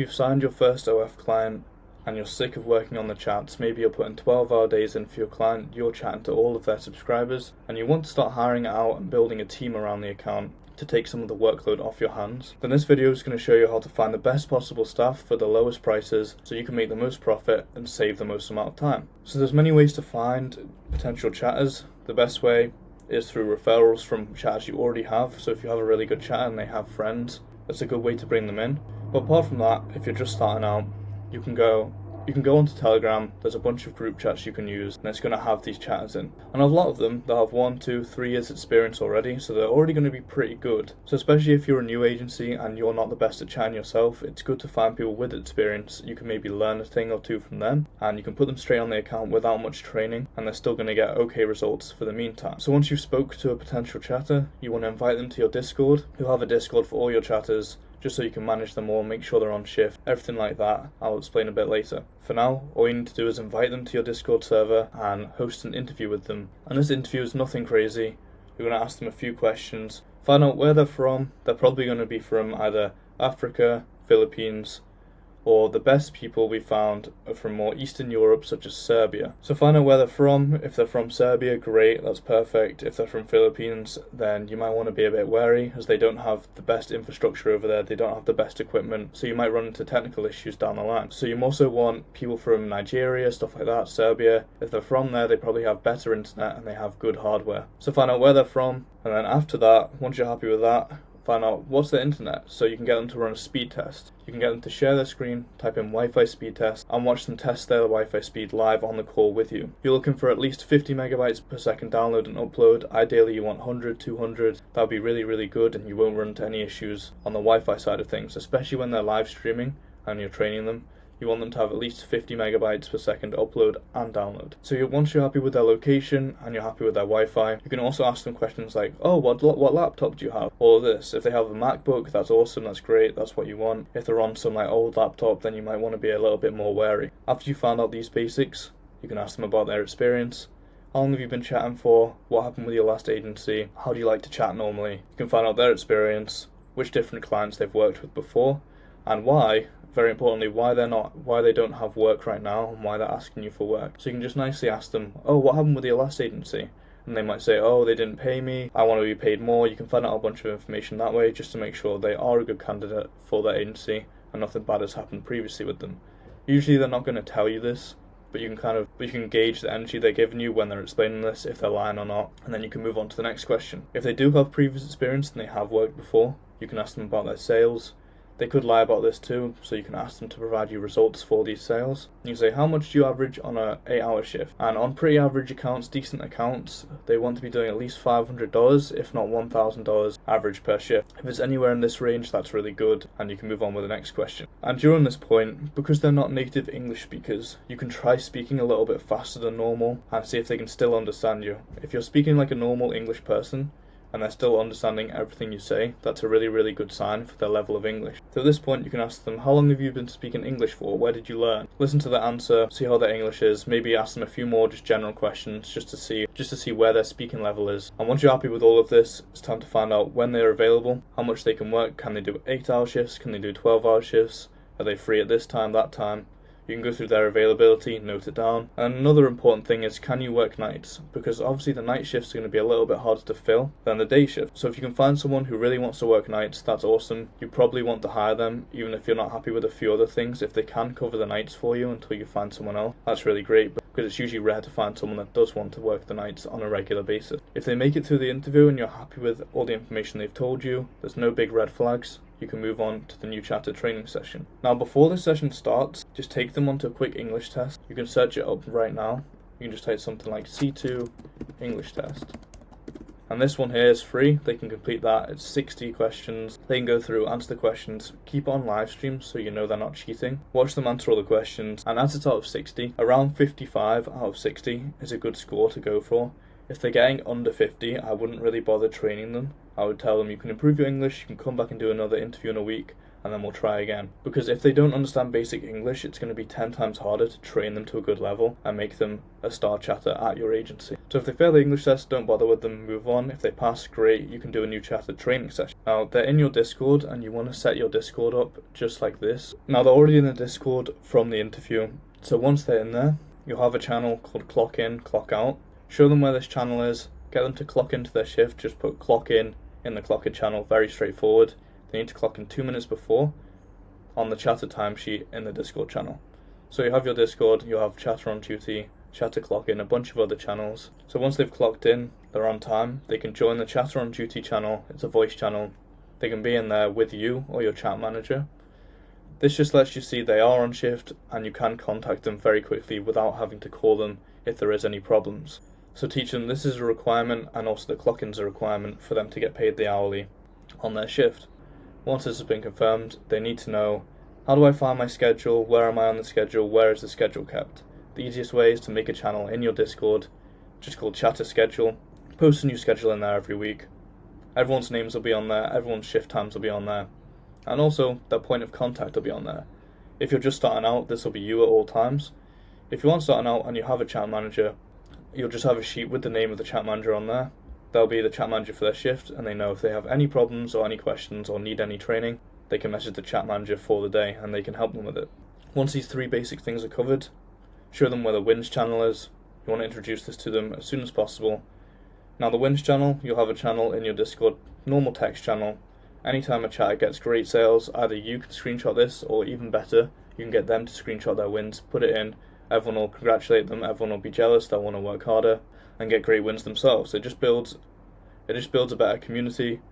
You've signed your first OF client and you're sick of working on the chats. Maybe you're putting 12-hour days in for your client, you're chatting to all of their subscribers, and you want to start hiring it out and building a team around the account to take some of the workload off your hands. Then this video is going to show you how to find the best possible staff for the lowest prices so you can make the most profit and save the most amount of time. So there's many ways to find potential chatters. The best way is through referrals from chatters you already have. So if you have a really good chatter and they have friends, that's a good way to bring them in. But apart from that, if you're just starting out, you can go onto Telegram. There's a bunch of group chats you can use, and it's going to have these chatters in. And a lot of them, they'll have 1, 2, 3 years experience already, so they're already going to be pretty good. So especially if you're a new agency and you're not the best at chatting yourself, it's good to find people with experience. You can maybe learn a thing or two from them, and you can put them straight on the account without much training, and they're still going to get okay results for the meantime. So once you've spoke to a potential chatter, you want to invite them to your Discord. You'll have a Discord for all your chatters, just so you can manage them all, make sure they're on shift, everything like that. I'll explain a bit later. For now, all you need to do is invite them to your Discord server and host an interview with them. And this interview is nothing crazy. You're going to ask them a few questions, find out where they're from. They're probably going to be from either Africa, Philippines, or the best people we found are from more Eastern Europe, such as Serbia. So find out where they're from. If they're from Serbia, great, that's perfect. If they're from Philippines, then you might want to be a bit wary, as they don't have the best infrastructure over there, they don't have the best equipment, so you might run into technical issues down the line. So you also want people from Nigeria, stuff like that, Serbia. If they're from there, they probably have better internet and they have good hardware. So find out where they're from, and then after that, once you're happy with that, find out what's their internet, so you can get them to run a speed test. You can get them to share their screen, type in Wi-Fi speed test, and watch them test their Wi-Fi speed live on the call with you. You're looking for at least 50 megabytes per second download and upload. Ideally you want 100, 200. That would be really, really good, and you won't run into any issues on the Wi-Fi side of things, especially when they're live streaming and you're training them. You want them to have at least 50 megabytes per second upload and download. So once you're happy with their location and you're happy with their Wi-Fi, you can also ask them questions like, oh, what laptop do you have? All of this. If they have a MacBook, that's awesome, that's great, that's what you want. If they're on some old laptop, then you might want to be a little bit more wary. After you found out these basics, you can ask them about their experience. How long have you been chatting for? What happened with your last agency? How do you like to chat normally? You can find out their experience, which different clients they've worked with before, and why. Very importantly, why they don't have work right now, and why they're asking you for work. So you can just nicely ask them, oh, what happened with your last agency? And they might say, oh, they didn't pay me, I want to be paid more. You can find out a bunch of information that way, just to make sure they are a good candidate for their agency and nothing bad has happened previously with them. Usually they're not going to tell you this, but you can gauge the energy they're giving you when they're explaining this, if they're lying or not, and then you can move on to the next question. If they do have previous experience and they have worked before, you can ask them about their sales. They could lie about this too, so you can ask them to provide you results for these sales. You can say, how much do you average on an 8-hour shift? And on pretty average accounts, decent accounts, they want to be doing at least $500, if not $1,000 average per shift. If it's anywhere in this range, that's really good, and you can move on with the next question. And during this point, because they're not native English speakers, you can try speaking a little bit faster than normal and see if they can still understand you. If you're speaking like a normal English person, and they're still understanding everything you say, that's a really, really good sign for their level of English. So at this point, you can ask them, how long have you been speaking English for? Where did you learn? Listen to their answer, see how their English is, maybe ask them a few more just general questions, just to see where their speaking level is. And once you're happy with all of this, it's time to find out when they're available, how much they can work. Can they do 8-hour shifts? Can they do 12-hour shifts? Are they free at this time, that time? You can go through their availability, note it down. And another important thing is, can you work nights? Because obviously the night shifts are going to be a little bit harder to fill than the day shift. So if you can find someone who really wants to work nights, that's awesome. You probably want to hire them, even if you're not happy with a few other things. If they can cover the nights for you until you find someone else, that's really great, because it's usually rare to find someone that does want to work the nights on a regular basis. If they make it through the interview and you're happy with all the information they've told you, there's no big red flags, you can move on to the new chatter training session. Now, before this session starts, just take them onto a quick English test. You can search it up right now. You can just type something like C2 English test. And this one here is free. They can complete that. It's 60 questions. They can go through, answer the questions, keep it on live stream so you know they're not cheating. Watch them answer all the questions, and as it's out of 60, around 55 out of 60 is a good score to go for. If they're getting under 50, I wouldn't really bother training them. I would tell them you can improve your English, you can come back and do another interview in a week, and then we'll try again. Because if they don't understand basic English, it's going to be 10 times harder to train them to a good level and make them a star chatter at your agency. So if they fail the English test, don't bother with them, move on. If they pass, great, you can do a new chatter training session. Now, they're in your Discord, and you want to set your Discord up just like this. Now, they're already in the Discord from the interview, so once they're in there, you'll have a channel called Clock In, Clock Out. Show them where this channel is, get them to clock into their shift, just put Clock In the Clock In channel, very straightforward. They need to clock in 2 minutes before on the chatter timesheet in the Discord channel. So you have your Discord, you have chatter on duty, chatter clock in, a bunch of other channels. So once they've clocked in, they're on time, they can join the chatter on duty channel. It's a voice channel. They can be in there with you or your chat manager. This just lets you see they are on shift, and you can contact them very quickly without having to call them if there is any problems. So teach them this is a requirement, and also the clock-in's a requirement for them to get paid the hourly on their shift. Once this has been confirmed, they need to know, how do I find my schedule, where am I on the schedule, where is the schedule kept? The easiest way is to make a channel in your Discord, just called Chatter Schedule. Post a new schedule in there every week. Everyone's names will be on there, everyone's shift times will be on there, and also their point of contact will be on there. If you're just starting out, this will be you at all times. If you aren't starting out and you have a chat manager, you'll just have a sheet with the name of the chat manager on there. They'll be the chat manager for their shift, and they know if they have any problems or any questions or need any training, they can message the chat manager for the day and they can help them with it. Once these 3 basic things are covered, show them where the wins channel is. You want to introduce this to them as soon as possible. Now the wins channel, you'll have a channel in your Discord, normal text channel. Anytime a chatter gets great sales, either you can screenshot this, or even better, you can get them to screenshot their wins, put it in, everyone will congratulate them, everyone will be jealous, they'll want to work harder and get great wins themselves. It just builds a better community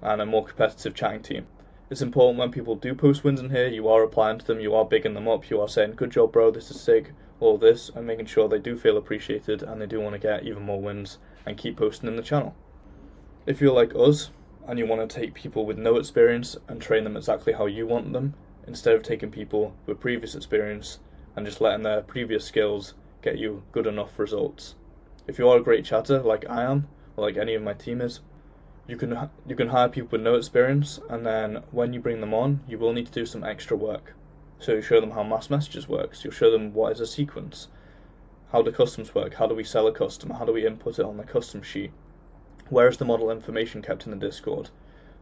and a more competitive chatting team. It's important when people do post wins in here, you are replying to them, you are bigging them up, you are saying, good job bro, this is sick, all this, and making sure they do feel appreciated and they do want to get even more wins and keep posting in the channel. If you're like us and you want to take people with no experience and train them exactly how you want them, instead of taking people with previous experience and just letting their previous skills get you good enough results. If you are a great chatter, like I am, or like any of my team is, you can hire people with no experience, and then when you bring them on, you will need to do some extra work. So you show them how mass messages works, you'll show them what is a sequence, how do customs work, how do we sell a custom, how do we input it on the custom sheet, where is the model information kept in the Discord.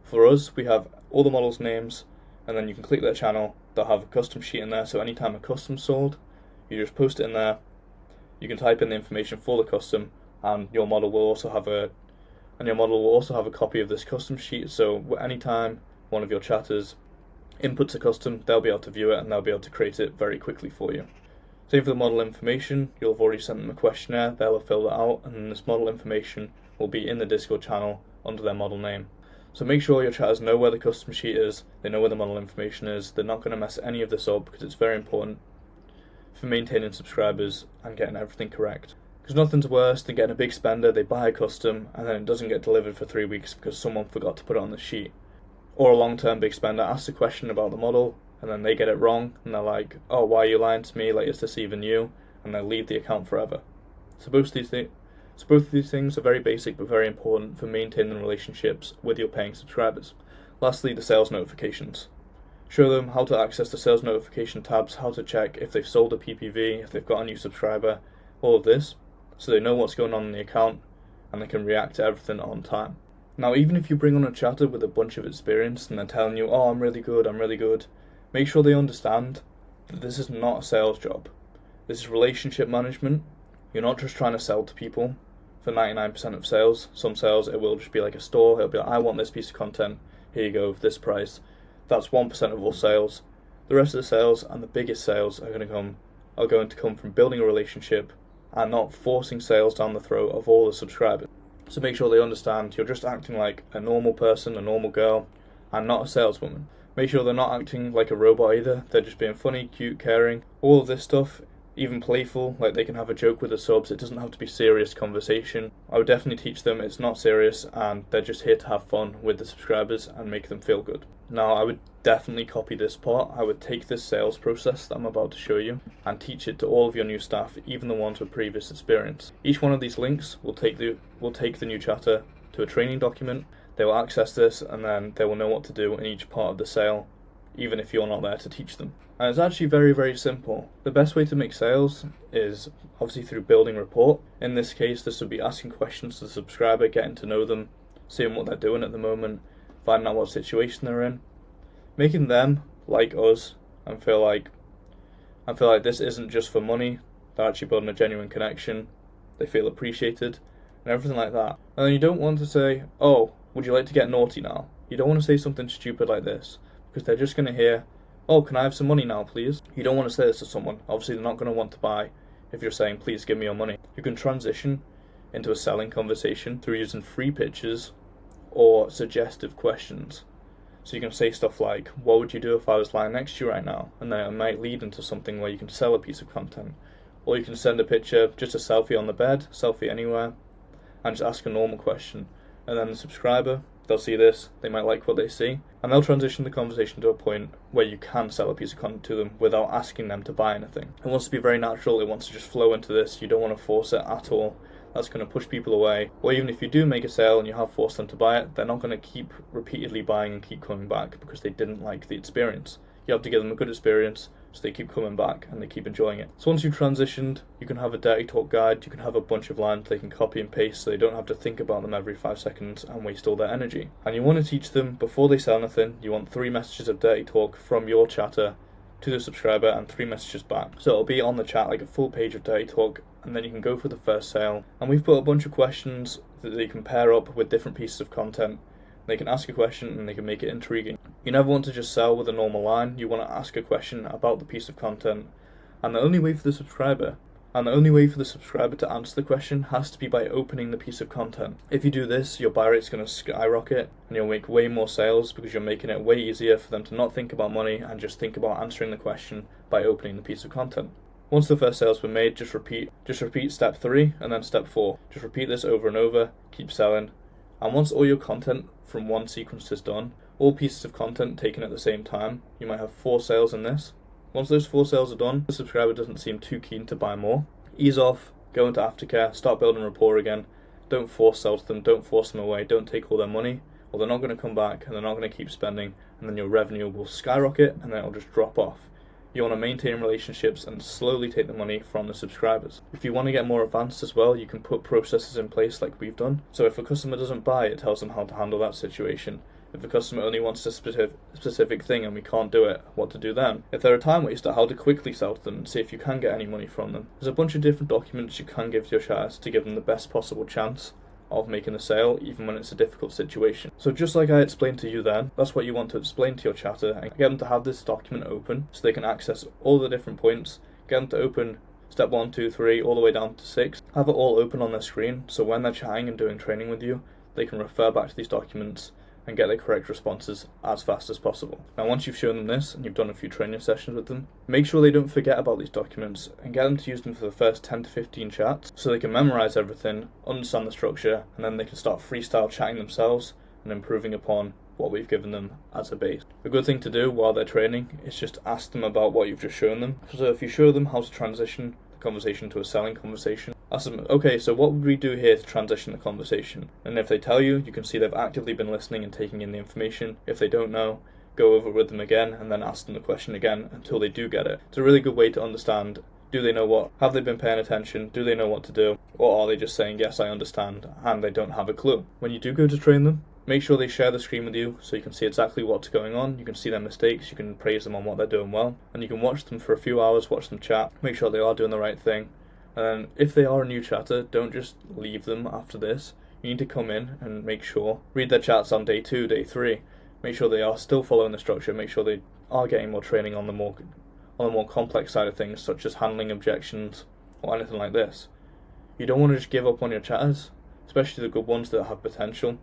For us, we have all the models' names, and then you can click their channel, they'll have a custom sheet in there, so anytime a custom's sold, you just post it in there. You can type in the information for the custom, and your model will also have a copy of this custom sheet, so anytime one of your chatters inputs a custom, they'll be able to view it and they'll be able to create it very quickly for you. Same for the model information, you'll have already sent them a questionnaire, they'll have filled it out, and then this model information will be in the Discord channel under their model name. So make sure your chatters know where the custom sheet is, they know where the model information is, they're not going to mess any of this up because it's very important for maintaining subscribers and getting everything correct. Because nothing's worse than getting a big spender, they buy a custom, and then it doesn't get delivered for 3 weeks because someone forgot to put it on the sheet. Or a long-term big spender asks a question about the model, and then they get it wrong, and they're like, oh, why are you lying to me, like, is this even you? And they'll leave the account forever. So both of these things are very basic but very important for maintaining relationships with your paying subscribers. Lastly, the sales notifications. Show them how to access the sales notification tabs, how to check if they've sold a PPV, if they've got a new subscriber, all of this, so they know what's going on in the account and they can react to everything on time. Now, even if you bring on a chatter with a bunch of experience and they're telling you, oh, I'm really good, make sure they understand that this is not a sales job. This is relationship management. You're not just trying to sell to people for 99% of sales. Some sales, it will just be like a store. It'll be like, I want this piece of content. Here you go, this price. That's 1% of all sales. The rest of the sales and the biggest sales are going to come from building a relationship and not forcing sales down the throat of all the subscribers. So make sure they understand you're just acting like a normal person, a normal girl, and not a saleswoman. Make sure they're not acting like a robot either. They're just being funny, cute, caring. All of this stuff, even playful, like they can have a joke with the subs. It doesn't have to be serious conversation. I would definitely teach them it's not serious and they're just here to have fun with the subscribers and make them feel good. Now, I would definitely copy this part. I would take this sales process that I'm about to show you and teach it to all of your new staff, even the ones with previous experience. Each one of these links will take the new chatter to a training document. They will access this and then they will know what to do in each part of the sale. even if you're not there to teach them. And it's actually very, very simple. The best way to make sales is obviously through building rapport. In this case, this would be asking questions to the subscriber, getting to know them, seeing what they're doing at the moment, finding out what situation they're in, making them like us and feel like this isn't just for money. They're actually building a genuine connection. They feel appreciated and everything like that. And then you don't want to say, oh, would you like to get naughty now? You don't want to say something stupid like this, because they're just going to hear, oh, can I have some money now, please? You don't want to say this to someone. Obviously, they're not going to want to buy if you're saying, please give me your money. You can transition into a selling conversation through using free pitches or suggestive questions. So you can say stuff like, what would you do if I was lying next to you right now? And then it might lead into something where you can sell a piece of content. Or you can send a picture, just a selfie on the bed, selfie anywhere, and just ask a normal question. And then the subscriber, they'll see this, they might like what they see, and they'll transition the conversation to a point where you can sell a piece of content to them without asking them to buy anything. It wants to be very natural, it wants to just flow into this, you don't want to force it at all. That's going to push people away. Or even if you do make a sale and you have forced them to buy it, they're not going to keep repeatedly buying and keep coming back because they didn't like the experience. You have to give them a good experience so they keep coming back and they keep enjoying it. So once you've transitioned, you can have a dirty talk guide, you can have a bunch of lines they can copy and paste so they don't have to think about them every 5 seconds and waste all their energy. And you want to teach them, before they sell anything, you want 3 messages of dirty talk from your chatter to the subscriber and 3 messages back. So it'll be on the chat like a full page of dirty talk, and then you can go for the first sale. And we've put a bunch of questions that they can pair up with different pieces of content. They can ask a question and they can make it intriguing. You never want to just sell with a normal line. You want to ask a question about the piece of content. And the only way for the subscriber to answer the question has to be by opening the piece of content. If you do this, your buy rate's going to skyrocket and you'll make way more sales because you're making it way easier for them to not think about money and just think about answering the question by opening the piece of content. Once the first sale's been made, just repeat step 3 and then step 4. Just repeat this over and over, keep selling. And once all your content from one sequence is done, all pieces of content taken at the same time, you might have 4 sales in this. Once those 4 sales are done, the subscriber doesn't seem too keen to buy more. Ease off, go into aftercare, start building rapport again. Don't force sell to them, don't force them away, don't take all their money, or they're not going to come back and they're not going to keep spending, and then your revenue will skyrocket and then it'll just drop off. You want to maintain relationships and slowly take the money from the subscribers. If you want to get more advanced as well, you can put processes in place like we've done. So if a customer doesn't buy, it tells them how to handle that situation. If a customer only wants a specific thing and we can't do it, what to do then? If they're a time waster, how to quickly sell to them and see if you can get any money from them. There's a bunch of different documents you can give to your chatters to give them the best possible chance of making a sale, even when it's a difficult situation. So just like I explained to you then, that's what you want to explain to your chatter and get them to have this document open so they can access all the different points, get them to open step 1, 2, 3, all the way down to 6, have it all open on their screen so when they're chatting and doing training with you, they can refer back to these documents and get the correct responses as fast as possible. Now once you've shown them this and you've done a few training sessions with them, make sure they don't forget about these documents and get them to use them for the first 10 to 15 chats so they can memorize everything, understand the structure, and then they can start freestyle chatting themselves and improving upon what we've given them as a base. A good thing to do while they're training is just ask them about what you've just shown them. So if you show them how to transition the conversation to a selling conversation, ask them, okay, so what would we do here to transition the conversation? And if they tell you, you can see they've actively been listening and taking in the information. If they don't know, go over with them again and then ask them the question again until they do get it. It's a really good way to understand, do they know what, have they been paying attention, do they know what to do, or are they just saying, yes, I understand, and they don't have a clue. When you do go to train them, make sure they share the screen with you so you can see exactly what's going on, you can see their mistakes, you can praise them on what they're doing well, and you can watch them for a few hours, watch them chat, make sure they are doing the right thing. And then if they are a new chatter, don't just leave them after this. You need to come in and make sure, read their chats on day 2, day 3, make sure they are still following the structure, make sure they are getting more training on the more complex side of things, such as handling objections or anything like this. You don't want to just give up on your chatters, especially the good ones that have potential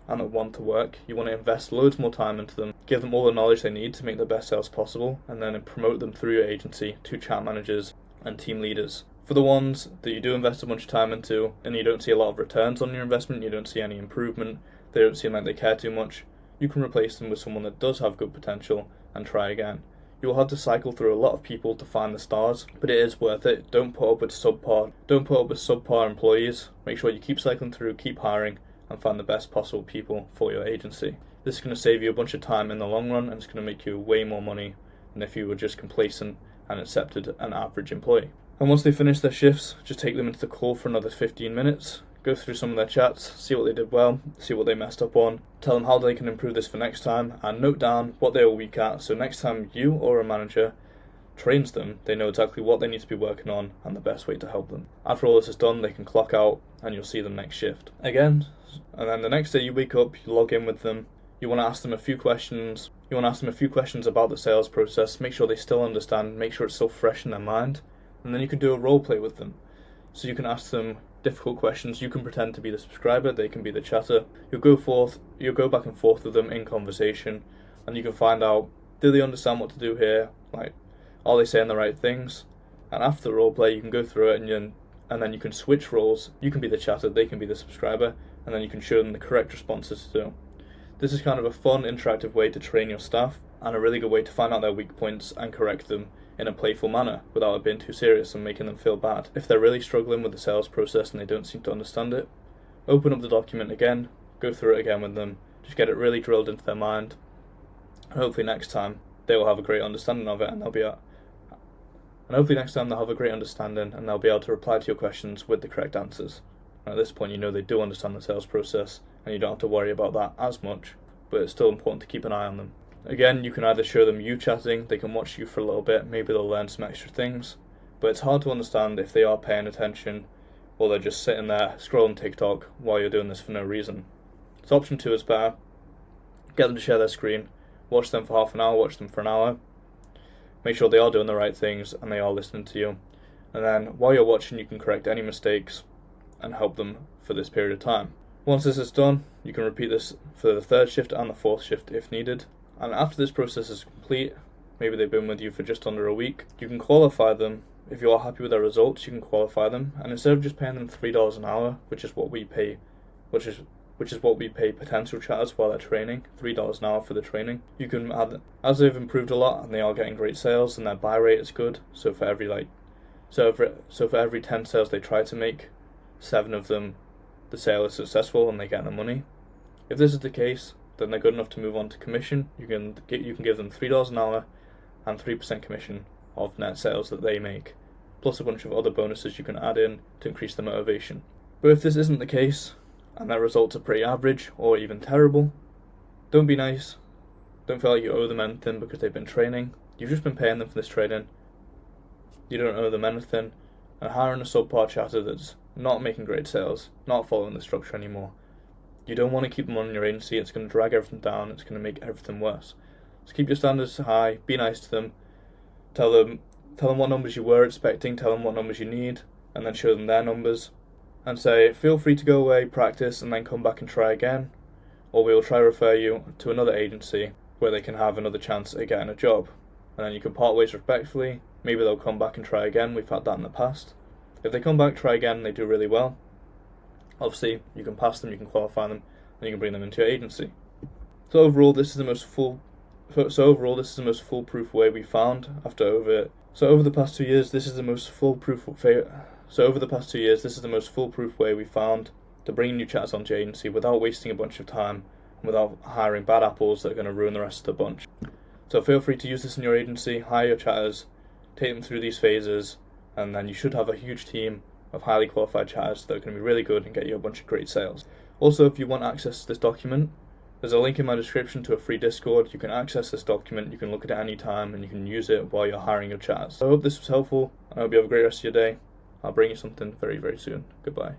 and that want to work. You want to invest loads more time into them, give them all the knowledge they need to make the best sales possible, and then promote them through your agency to chat managers and team leaders. For the ones that you do invest a bunch of time into and you don't see a lot of returns on your investment, you don't see any improvement, they don't seem like they care too much, you can replace them with someone that does have good potential and try again. You will have to cycle through a lot of people to find the stars, but it is worth it. Don't put up with subpar employees. Make sure you keep cycling through, keep hiring, and find the best possible people for your agency. This is going to save you a bunch of time in the long run, and it's going to make you way more money than if you were just complacent and accepted an average employee. And once they finish their shifts, just take them into the call for another 15 minutes, go through some of their chats, see what they did well, see what they messed up on, tell them how they can improve this for next time, and note down what they were weak at, so next time you or a manager trains them, they know exactly what they need to be working on and the best way to help them. After all this is done, they can clock out and you'll see them next shift. Again, and then the next day you wake up, you log in with them, you want to ask them a few questions. You want to ask them a few questions about the sales process, make sure they still understand, make sure it's still fresh in their mind, and then you can do a role play with them. So you can ask them difficult questions, you can pretend to be the subscriber, they can be the chatter. You'll go back and forth with them in conversation, and you can find out, do they understand what to do here? Like, are they saying the right things? And after the role play, you can go through it and then you can switch roles. You can be the chatter, they can be the subscriber, and then you can show them the correct responses to do. This is kind of a fun, interactive way to train your staff, and a really good way to find out their weak points and correct them in a playful manner without it being too serious and making them feel bad. If they're really struggling with the sales process and they don't seem to understand it, open up the document again, go through it again with them, just get it really drilled into their mind, and hopefully next time they will have a great understanding of it, and hopefully next time they'll have a great understanding and they'll be able to reply to your questions with the correct answers. And at this point, you know they do understand the sales process and you don't have to worry about that as much, but it's still important to keep an eye on them. Again, you can either show them you chatting, they can watch you for a little bit, maybe they'll learn some extra things, but it's hard to understand if they are paying attention or they're just sitting there scrolling TikTok while you're doing this for no reason. So option 2 is better. Get them to share their screen, watch them for half an hour, watch them for an hour, make sure they are doing the right things and they are listening to you, and then while you're watching you can correct any mistakes and help them for this period of time. Once this is done, you can repeat this for the 3rd shift and the 4th shift if needed. And after this process is complete, maybe they've been with you for just under a week, you can qualify them. If you are happy with their results, you can qualify them, and instead of just paying them $3 an hour, which is what we pay potential chatters while they're training, $3 an hour for the training, you can add, as they've improved a lot and they are getting great sales and their buy rate is good, so for every 10 sales they try to make, 7 of them the sale is successful and they get the money. If this is the case, then they're good enough to move on to commission. You can give them $3 an hour and 3% commission of net sales that they make, plus a bunch of other bonuses you can add in to increase the motivation. But if this isn't the case, and their results are pretty average or even terrible, don't be nice. Don't feel like you owe them anything because they've been training. You've just been paying them for this training. You don't owe them anything. And hiring a subpar chatter that's not making great sales, not following the structure anymore, you don't want to keep them on your agency. It's going to drag everything down. It's going to make everything worse. So keep your standards high. Be nice to them. Tell them what numbers you were expecting. Tell them what numbers you need, and then show them their numbers. And say, feel free to go away, practice, and then come back and try again. Or we will try to refer you to another agency where they can have another chance at getting a job. And then you can part ways respectfully. Maybe they'll come back and try again. We've had that in the past. If they come back, try again, and they do really well, obviously you can pass them, you can qualify them, and you can bring them into your agency. So overall, this is the most foolproof way we found over the past 2 years. This is the most foolproof way we found to bring new chatters onto your agency without wasting a bunch of time and without hiring bad apples that are going to ruin the rest of the bunch. So feel free to use this in your agency, hire your chatters, take them through these phases, and then you should have a huge team of highly qualified chatters that are going to be really good and get you a bunch of great sales. Also, if you want access to this document, there's a link in my description to a free Discord. You can access this document, you can look at it any time, and you can use it while you're hiring your chatters. So I hope this was helpful, and I hope you have a great rest of your day. I'll bring you something very, very soon. Goodbye.